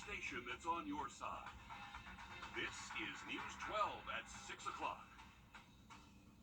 station that's on your side. This is News 12 at 6 o'clock.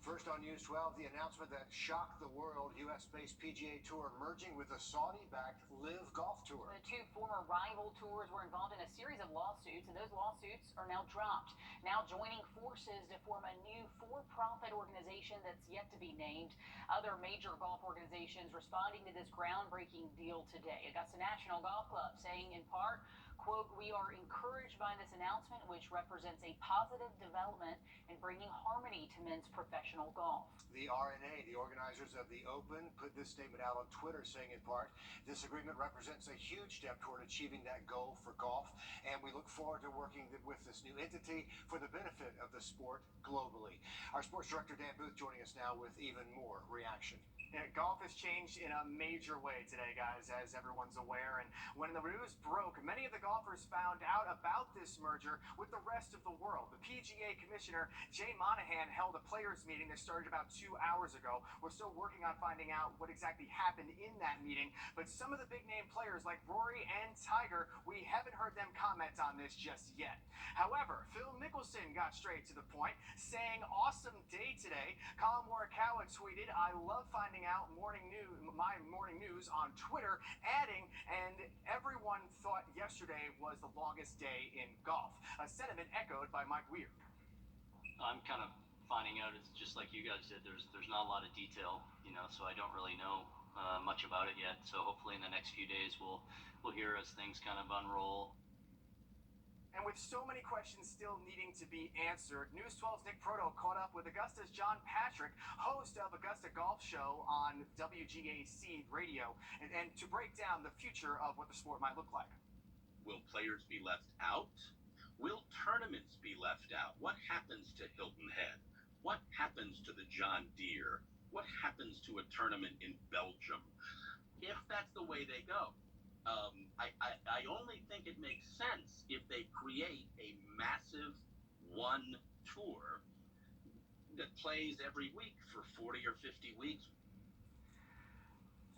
First on News 12, the announcement that shocked the world, U.S.-based PGA Tour merging with the Saudi-backed Live Golf Tour. The two former rival tours were involved in a series of lawsuits, and those lawsuits are now dropped. Now joining forces to form a new for-profit organization that's yet to be named. Other major golf organizations responding to this groundbreaking deal today. Augusta National Golf Club saying in part, quote, "We are encouraged by this announcement, which represents a positive development in bringing harmony to men's professional golf." The R&A, the organizers of the Open, put this statement out on Twitter saying in part, "This agreement represents a huge step toward achieving that goal for golf, and we look forward to working with this new entity for the benefit of the sport globally." Our sports director Dan Booth joining us now with even more reaction. Yeah, golf has changed in a major way today, guys, as everyone's aware. And when the news broke, many of the golfers found out about this merger with the rest of the world. The PGA Commissioner, Jay Monahan, held a players' meeting that started about 2 hours ago. We're still working on finding out what exactly happened in that meeting. But some of the big-name players like Rory and Tiger, we haven't heard them comment on this just yet. However, Phil Mickelson got straight to the point, saying, "Awesome day today." Colin Morikawa tweeted, "I love finding out my morning news on Twitter," adding, "and everyone thought yesterday was the longest day in golf." A sentiment echoed by Mike Weir. I'm kind of finding out, it's just like you guys did. There's not a lot of detail, so I don't really know much about it yet. So hopefully in the next few days we'll hear as things kind of unroll. And with so many questions still needing to be answered, News 12's Nick Proto caught up with Augusta's John Patrick, host of Augusta Golf Show on WGAC radio, and to break down the future of what the sport might look like. Will players be left out? Will tournaments be left out? What happens to Hilton Head? What happens to the John Deere? What happens to a tournament in Belgium? If that's the way they go, I only think it makes sense if they create a massive one tour that plays every week for 40 or 50 weeks.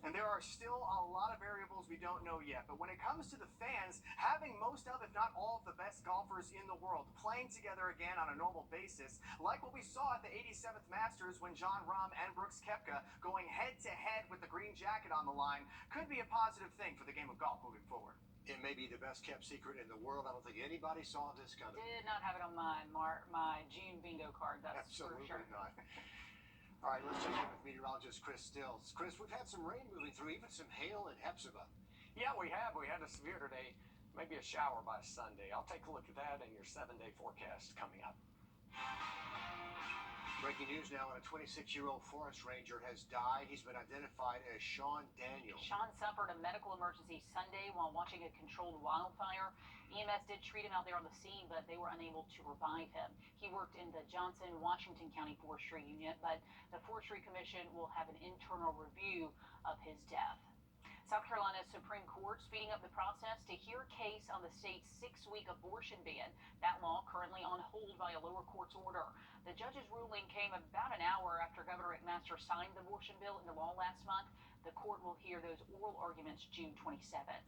And there are still a lot of variables we don't know yet. But when it comes to the fans, having most of, if not all of the best golfers in the world playing together again on a normal basis, like what we saw at the 87th Masters when Jon Rahm and Brooks Koepka going head-to-head with the green jacket on the line, could be a positive thing for the game of golf moving forward. It may be the best-kept secret in the world. I don't think anybody saw this coming. Did not have it on my June bingo card, that's Absolutely for sure. not. All right, let's check in with meteorologist Chris Stills. Chris, we've had some rain moving through, even some hail in Hepzibah. Yeah, we have. We had a severe today, maybe a shower by Sunday. I'll take a look at that in your 7-day forecast coming up. Breaking news now, a 26-year-old forest ranger has died. He's been identified as Sean Daniel. Sean suffered a medical emergency Sunday while watching a controlled wildfire. EMS did treat him out there on the scene, but they were unable to revive him. He worked in the Johnson, Washington County Forestry Unit, but the Forestry Commission will have an internal review of his death. South Carolina's Supreme Court speeding up the process to hear a case on the state's 6-week abortion ban. That law currently on hold by a lower court's order. The judge's ruling came about an hour after Governor McMaster signed the abortion bill into law last month. The court will hear those oral arguments June 27th.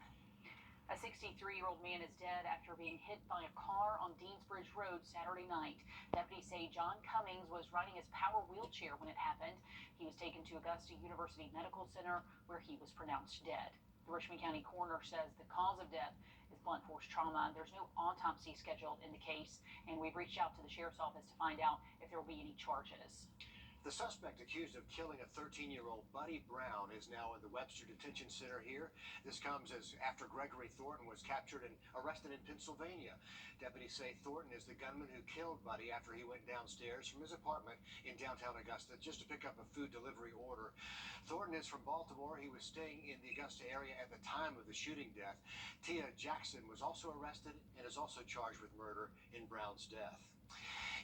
A 63-year-old man is dead after being hit by a car on Deansbridge Road Saturday night. Deputies say John Cummings was riding his power wheelchair when it happened. He was taken to Augusta University Medical Center, where he was pronounced dead. The Richmond County coroner says the cause of death is blunt force trauma. There's no autopsy scheduled in the case, and we've reached out to the sheriff's office to find out if there will be any charges. The suspect accused of killing a 13-year-old Buddy Brown is now in the Webster Detention Center here. This comes as after Gregory Thornton was captured and arrested in Pennsylvania. Deputies say Thornton is the gunman who killed Buddy after he went downstairs from his apartment in downtown Augusta just to pick up a food delivery order. Thornton is from Baltimore. He was staying in the Augusta area at the time of the shooting death. Tia Jackson was also arrested and is also charged with murder in Brown's death.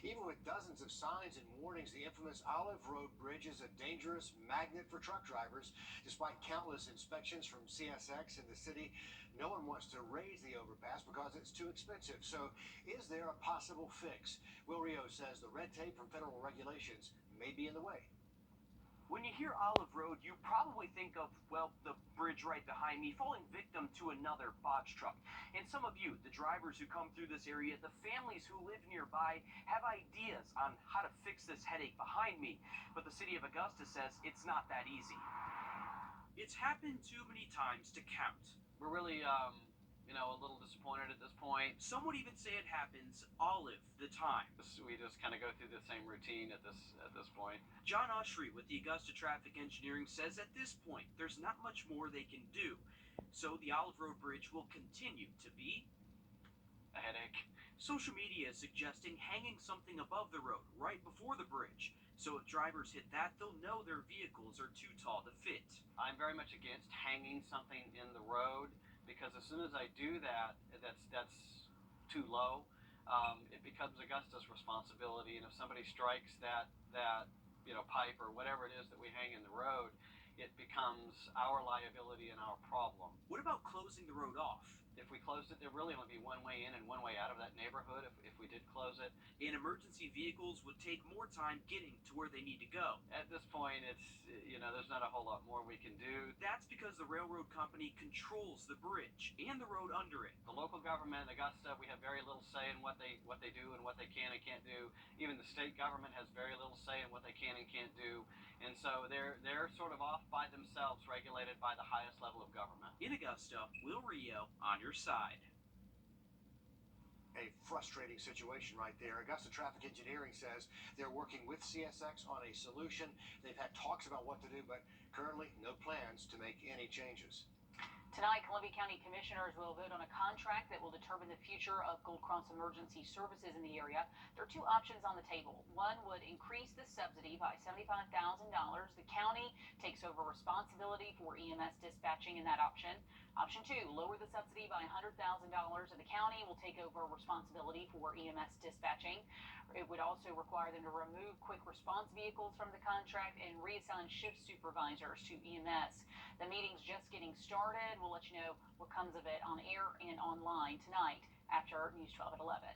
Even with dozens of signs and warnings, the infamous Olive Road Bridge is a dangerous magnet for truck drivers. Despite countless inspections from CSX in the city, no one wants to raise the overpass because it's too expensive. So is there a possible fix? Will Rio says the red tape from federal regulations may be in the way. When you hear Olive Road, you probably think of, well, the bridge right behind me falling victim to another box truck. And some of you, the drivers who come through this area, the families who live nearby, have ideas on how to fix this headache behind me. But the city of Augusta says it's not that easy. It's happened too many times to count. We're really, a little disappointed at this point. Some would even say it happens all of the time. We just kind of go through the same routine at this point. John Oshry with the Augusta Traffic Engineering says at this point, there's not much more they can do. So the Olive Road Bridge will continue to be A headache. Social media is suggesting hanging something above the road right before the bridge. So if drivers hit that, they'll know their vehicles are too tall to fit. I'm very much against hanging something in the road because as soon as I do that, that's too low. It becomes Augusta's responsibility, and if somebody strikes that pipe or whatever it is that we hang in the road, it becomes our liability and our problem. What about closing the road off? If we closed it, there really only be one way in and one way out of that neighborhood if we did close it. And emergency vehicles would take more time getting to where they need to go. At this point, it's, there's not a whole lot more we can do. That's because the railroad company controls the bridge and the road under it. The local government, Augusta, we have very little say in what they do and what they can and can't do. Even the state government has very little say in what they can and can't do. And so they're sort of off by themselves, regulated by the highest level of government. In Augusta, Will Rio on your side. A frustrating situation right there. Augusta Traffic Engineering says they're working with CSX on a solution. They've had talks about what to do, but currently no plans to make any changes. Tonight, Columbia County Commissioners will vote on a contract that will determine the future of Gold Cross Emergency Services in the area. There are two options on the table. One would increase the subsidy by $75,000. The county takes over responsibility for EMS dispatching in that option. Option two, lower the subsidy by $100,000 and the county will take over responsibility for EMS dispatching. It would also require them to remove quick response vehicles from the contract and reassign shift supervisors to EMS. The meeting's just getting started. We'll let you know what comes of it on air and online tonight after News 12 at 11.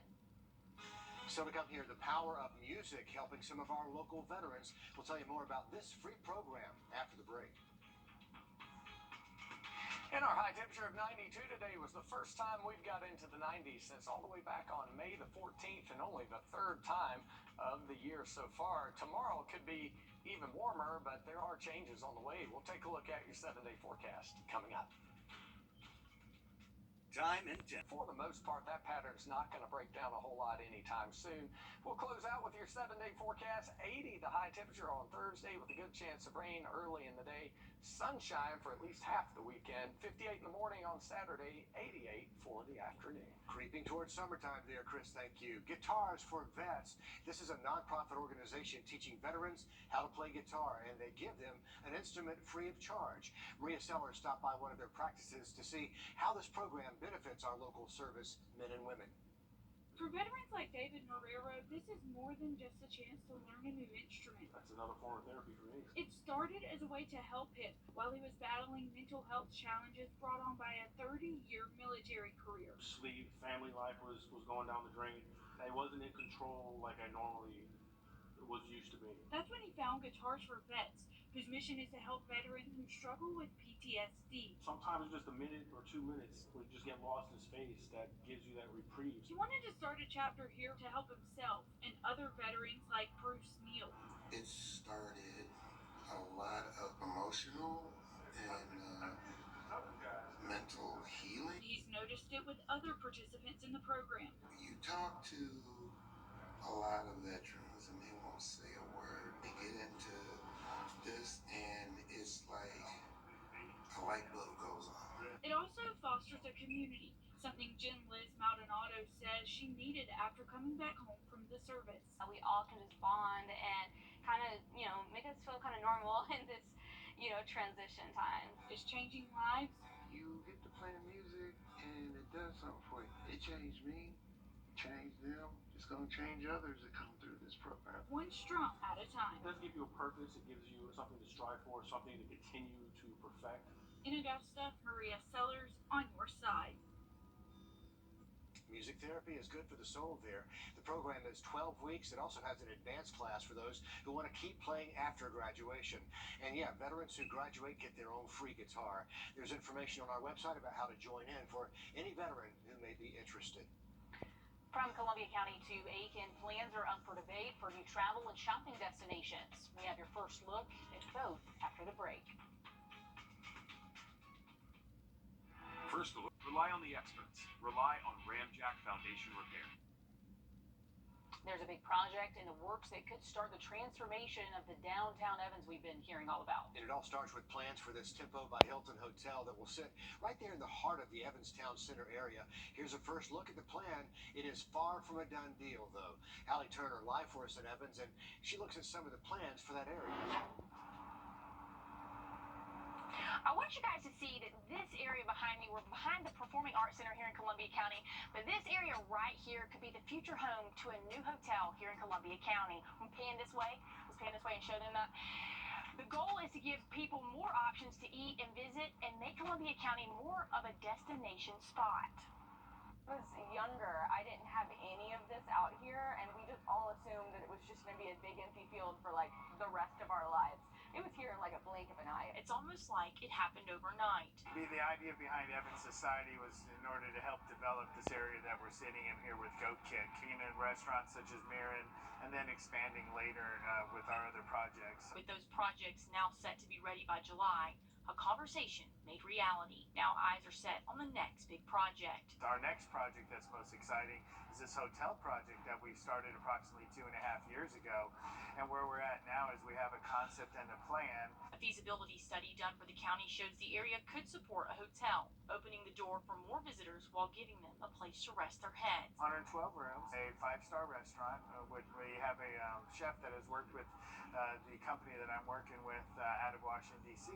So to come here, the power of music helping some of our local veterans. We'll tell you more about this free program after the break. And our high temperature of 92 today was the first time we've got into the 90s since all the way back on May the 14th, and only the third time of the year so far. Tomorrow could be even warmer, but there are changes on the way. We'll take a look at your 7-day forecast coming up. Time and For the most part, that pattern's not going to break down a whole lot anytime soon. We'll close out with your 7-day forecast. 80 the high temperature on Thursday with a good chance of rain early in the day. Sunshine for at least half the weekend. 58 in the morning on Saturday, 88 for the afternoon. Creeping towards summertime there, Chris, thank you. Guitars for Vets. This is a nonprofit organization teaching veterans how to play guitar, and they give them an instrument free of charge. Maria Sellers stopped by one of their practices to see how this program benefits our local service men and women. For veterans like David Marrero, this is more than just a chance to learn a new instrument. That's another form of therapy for me. It started as a way to help him while he was battling mental health challenges brought on by a 30-year military career. Sleep, family life was going down the drain. I wasn't in control like I normally was used to be. That's when he found Guitars for Vets, whose mission is to help veterans who struggle with PTSD. Sometimes just a minute or 2 minutes where you just get lost in space that gives you that reprieve. He wanted to start a chapter here to help himself and other veterans like Bruce Neal. It started a lot of emotional and mental healing. He's noticed it with other participants in the program. You talk to a lot of veterans and they won't say a word. They get into this and it's like a light bulb goes on. It also fosters a community, something Jen Liz Maldonado says she needed after coming back home from the service. We all can just bond and kind of, make us feel kind of normal in this, transition time. It's changing lives. You get to play music and it does something for you. It changed me, changed them. It's going to change others that come through this program. One strump at a time. It does give you a purpose. It gives you something to strive for, something to continue to perfect. In Augusta, Maria Sellers on your side. Music Music therapy is good for the soul there. The program is 12 weeks. It also has an advanced class for those who want to keep playing after graduation. And yeah, veterans who graduate get their own free guitar. There's information on our website about how to join in for any veteran who may be interested. From Columbia County to Aiken, plans are up for debate for new travel and shopping destinations. We have your first look at both after the break. First, rely on the experts. Rely on Ramjack Foundation Repair. There's a big project in the works that could start the transformation of the downtown Evans we've been hearing all about. And it all starts with plans for this Tempo by Hilton hotel that will sit right there in the heart of the Evans Town Center area. Here's a first look at the plan. It is far from a done deal, though. Allie Turner live for us in Evans, and she looks at some of the plans for that area. I want you guys to see that this area behind me, we're behind the Performing Arts Center here in Columbia County, but this area right here could be the future home to a new hotel here in Columbia County. I'm pan this way. Let's pan this way and show them that. The goal is to give people more options to eat and visit and make Columbia County more of a destination spot. When I was younger, I didn't have any of this out here, and we just all assumed that it was just going to be a big empty field for like the rest of our lives. It was here in like a blink of an eye. It's almost like it happened overnight. The idea behind Evans Society was in order to help develop this area that we're sitting in here with Goat Kick, in restaurants such as Mirren, and then expanding later with our other projects. With those projects now set to be ready by July, a conversation made reality. Now eyes are set on the next big project. Our next project that's most exciting is this hotel project that we started approximately 2.5 years ago. And where we're at now is we have a concept and a plan. A feasibility study done for the county shows the area could support a hotel, opening the door for more visitors while giving them a place to rest their heads. 112 rooms, a 5-star restaurant. We have a chef that has worked with the company that I'm working with out of Washington, D.C.,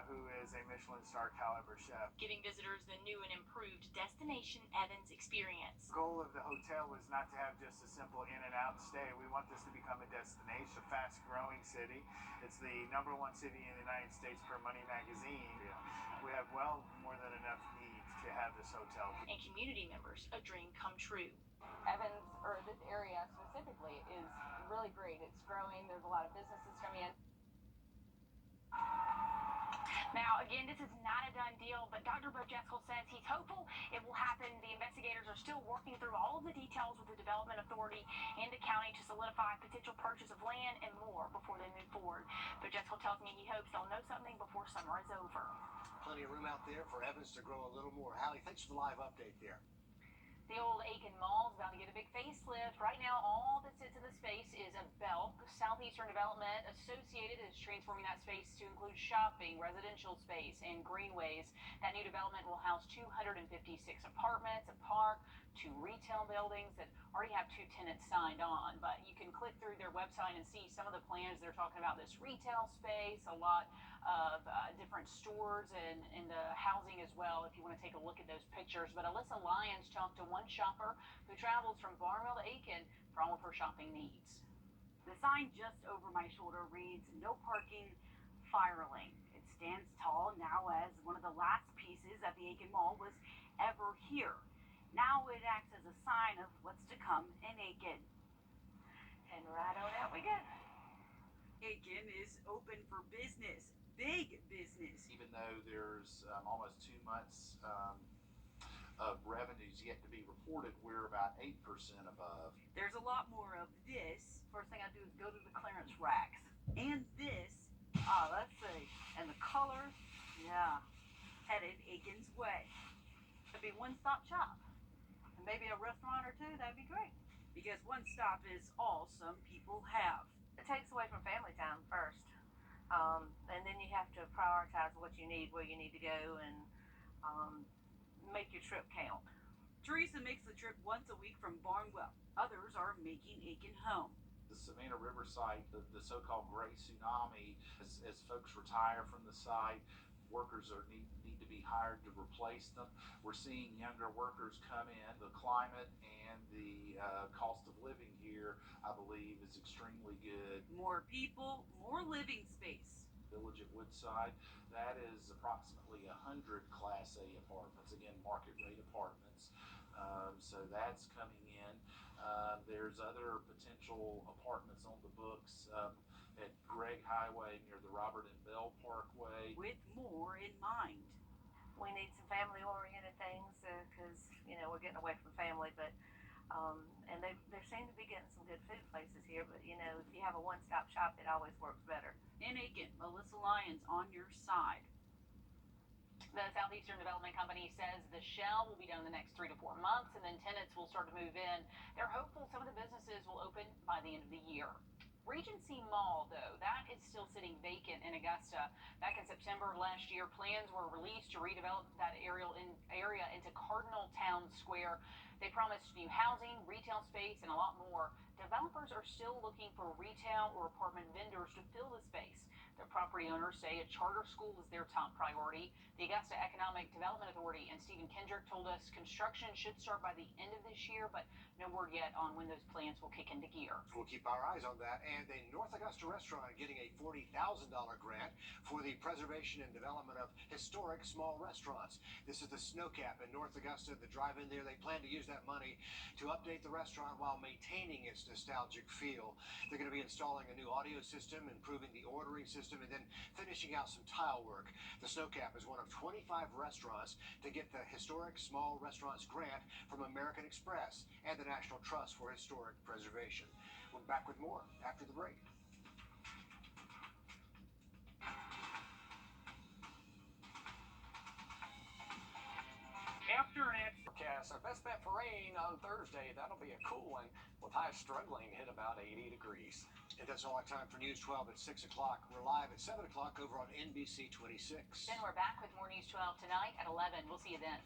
who is a Michelin star caliber chef. Giving visitors the new and improved Destination Evans experience. The goal of the hotel was not to have just a simple in and out stay. We want this to become a destination, a fast growing city. It's the #1 city in the United States per Money magazine. We have well more than enough need to have this hotel. And community members, a dream come true. Evans, or this area specifically, is really great. It's growing. There's a lot of businesses coming in. Now, again, this is not a done deal, but Dr. Bojeskal says he's hopeful it will happen. The investigators are still working through all of the details with the Development Authority and the county to solidify potential purchase of land and more before they move forward. Bojeskal tells me he hopes they'll know something before summer is over. Plenty of room out there for Evans to grow a little more. Hallie, thanks for the live update there. The old Aiken Mall is about to get a big facelift. Right now, all that sits in the space is a Belk. Southeastern Development Associated is transforming that space to include shopping, residential space, and greenways. That new development will house 256 apartments, a park, 2 retail buildings that already have 2 tenants signed on. But you can click through their website and see some of the plans. They're talking about this retail space, a lot of different stores and the housing as well, if you want to take a look at those pictures. But Alyssa Lyons talked to one shopper who travels from Barnwell to Aiken for all of her shopping needs. The sign just over my shoulder reads, "No parking, Firelink." It stands tall now as one of the last pieces at the Aiken Mall was ever here. Now it acts as a sign of what's to come in Aiken. And right on out we go. Aiken is open for business, big business. Even though there's almost 2 months of revenues yet to be reported, we're about 8% above. There's a lot more of this. First thing I do is go to the clearance racks. And this, let's see. And the colors, yeah, headed Aiken's way. It'd be one-stop shop. And maybe a restaurant or 2, that'd be great. Because one stop is all some people have. It takes away from family time first. And then you have to prioritize what you need, where you need to go, and make your trip count. Teresa makes the trip once a week from Barnwell. Others are making Aiken home. The Savannah River site, the so-called gray tsunami, as folks retire from the site, workers need to be hired to replace them. We're seeing younger workers come in. The climate and the cost of living here, I believe, is extremely good. More people, more living space. Village at Woodside, that is approximately 100 Class A apartments, again, market rate apartments. So that's coming in. There's other potential apartments on the books at Gregg Highway near the Robert and Bell Parkway. With more in mind. We need some family-oriented things because, we're getting away from family, but and they seem to be getting some good food places here, but, if you have a one-stop shop, it always works better. In Aiken, Melissa Lyons on your side. The Southeastern Development Company says the shell will be done in the next 3 to 4 months, and then tenants will start to move in. They're hopeful some of the businesses will open by the end of the year. Regency Mall, though, that is still sitting vacant in Augusta. Back in September of last year, plans were released to redevelop that area into Cardinal Town Square. They promised new housing, retail space, and a lot more. Developers are still looking for retail or apartment vendors to fill the space. The property owners say a charter school is their top priority. The Augusta Economic Development Authority and Stephen Kendrick told us construction should start by the end of this year, but no word yet on when those plans will kick into gear. We'll keep our eyes on that. And a North Augusta restaurant getting a $40,000 grant for the preservation and development of historic small restaurants. This is the Snowcap in North Augusta. The drive-in there, they plan to use that money to update the restaurant while maintaining its nostalgic feel. They're going to be installing a new audio system, improving the ordering system, and then finishing out some tile work. The Snowcap is one of 25 restaurants to get the Historic Small Restaurants Grant from American Express and the National Trust for Historic Preservation. We're back with more after the break. After an forecast, our best bet for rain on Thursday. That'll be a cool one with highs struggling to hit about 80 degrees. And that's all our time for News 12 at 6 o'clock. We're live at 7 o'clock over on NBC 26. Then we're back with more News 12 tonight at 11. We'll see you then.